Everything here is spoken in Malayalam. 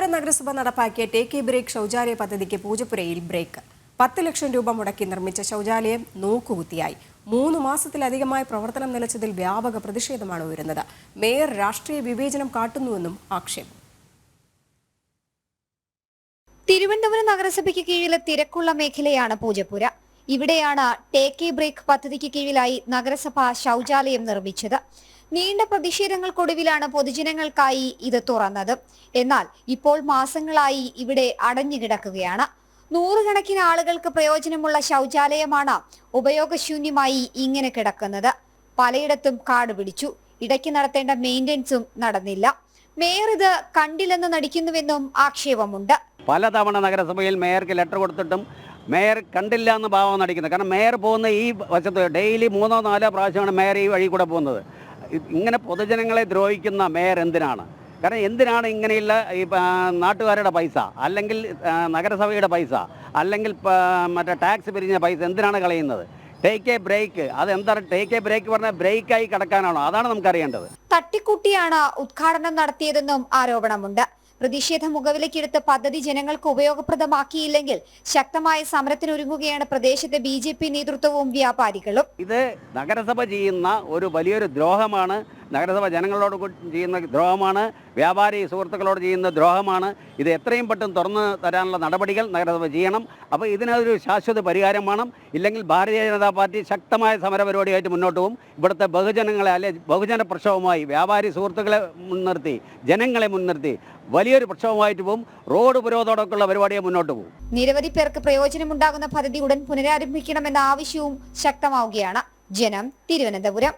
തിരുവനന്തപുരം നഗരസഭ നടപ്പാക്കിയ ടേക്ക് എ ബ്രേക്ക് ശൗചാലയ പദ്ധതിക്ക് പൂജപ്പുരയിൽ ബ്രേക്ക്. 10 ലക്ഷം രൂപ മുടക്കി നിർമ്മിച്ച ശൗചാലയം നോക്കുകുത്തിയായി. 3 മാസത്തിലധികമായി പ്രവർത്തനം നിലച്ചതിൽ വ്യാപക പ്രതിഷേധമാണ് ഉയരുന്നത്. മേയർ രാഷ്ട്രീയ വിവേചനം കാട്ടുന്നുവെന്നും ആക്ഷേപം. തിരുവനന്തപുരം നഗരസഭയ്ക്ക് കീഴിലെ തിരക്കുള്ള മേഖലയാണ് പൂജപ്പുര. ഇവിടെയാണ് ടേക്ക് എ ബ്രേക്ക് പദ്ധതിക്ക് കീഴിലായി നഗരസഭ ശൗചാലയം നിർമ്മിച്ചത്. നീണ്ട പ്രതിഷേധങ്ങൾക്കൊടുവിലാണ് പൊതുജനങ്ങൾക്കായി ഇത് തുറന്നത്. എന്നാൽ ഇപ്പോൾ മാസങ്ങളായി ഇവിടെ അടഞ്ഞുകിടക്കുകയാണ്. നൂറുകണക്കിന് ആളുകൾക്ക് പ്രയോജനമുള്ള ശൗചാലയമാണ് ഉപയോഗശൂന്യമായി ഇങ്ങനെ കിടക്കുന്നത്. പലയിടത്തും കാട് പിടിച്ചു. ഇടയ്ക്ക് നടത്തേണ്ട മെയിൻ്റെനൻസും നടന്നില്ല. മേയർ ഇത് കണ്ടില്ലെന്ന് നടിക്കുന്നുവെന്നും ആക്ഷേപമുണ്ട്. പലതവണ നഗരസഭയിൽ മേയർക്ക് ലെറ്റർ കൊടുത്തിട്ടും മേയർ കണ്ടില്ല എന്ന് ഭാവം നടിക്കുന്നത്. കാരണം മേയർ പോകുന്ന ഈ വശത്ത് ഡെയിലി 3-4 പ്രാവശ്യമാണ് മേയർ ഈ വഴി കൂടെ പോകുന്നത്. ഇങ്ങനെ പൊതുജനങ്ങളെ ദ്രോഹിക്കുന്ന മേയർ എന്തിനാണ്? കാരണം എന്തിനാണ് ഇങ്ങനെയുള്ള ഈ നാട്ടുകാരുടെ പൈസ, അല്ലെങ്കിൽ നഗരസഭയുടെ പൈസ, അല്ലെങ്കിൽ മറ്റേ ടാക്സ് പിരിഞ്ഞ പൈസ എന്തിനാണ് കളയുന്നത്? ടേക്ക് എ ബ്രേക്ക്, അതെന്താണ് ടേക്ക് എ ബ്രേക്ക് പറഞ്ഞാൽ ബ്രേക്കായി കിടക്കാനാണോ? അതാണ് നമുക്കറിയേണ്ടത്. തട്ടിക്കൂട്ടിയാണ് ഉദ്ഘാടനം നടത്തിയതെന്നും ആരോപണമുണ്ട്. പ്രതിഷേധം മുഖവിലക്കെടുത്ത് പദ്ധതി ജനങ്ങൾക്ക് ഉപയോഗപ്രദമാക്കിയില്ലെങ്കിൽ ശക്തമായ സമരത്തിനൊരുങ്ങുകയാണ് പ്രദേശത്തെ BJP നേതൃത്വവും വ്യാപാരികളും. ഇത് നഗരസഭ ചെയ്യുന്ന ഒരു വലിയൊരു ദ്രോഹമാണ്. നഗരസഭ ജനങ്ങളോട് ചെയ്യുന്ന ദ്രോഹമാണ്. വ്യാപാരി സുഹൃത്തുക്കളോട് ചെയ്യുന്ന ദ്രോഹമാണ്. ഇത് എത്രയും പെട്ടെന്ന് തുറന്നു തരാനുള്ള നടപടികൾ നഗരസഭ ചെയ്യണം. അപ്പോൾ ഇതിനൊരു ശാശ്വത പരിഹാരം വേണം. ഇല്ലെങ്കിൽ ഭാരതീയ ജനതാ പാർട്ടി ശക്തമായ സമരപരിപാടിയായിട്ട് മുന്നോട്ട് പോകും. ഇവിടുത്തെ ബഹുജനങ്ങളെ ബഹുജന പ്രക്ഷോഭമായി വ്യാപാരി സുഹൃത്തുക്കളെ മുൻനിർത്തി, ജനങ്ങളെ മുൻനിർത്തി വലിയൊരു പ്രക്ഷോഭമായിട്ട് പോകും. റോഡ് ഉപരോധമൊക്കെയുള്ള പരിപാടിയെ മുന്നോട്ട് പോകും. നിരവധി പേർക്ക് പ്രയോജനമുണ്ടാകുന്ന പദ്ധതി ഉടൻ പുനരാരംഭിക്കണമെന്ന ആവശ്യവും ശക്തമാവുകയാണ്. ജനം, തിരുവനന്തപുരം.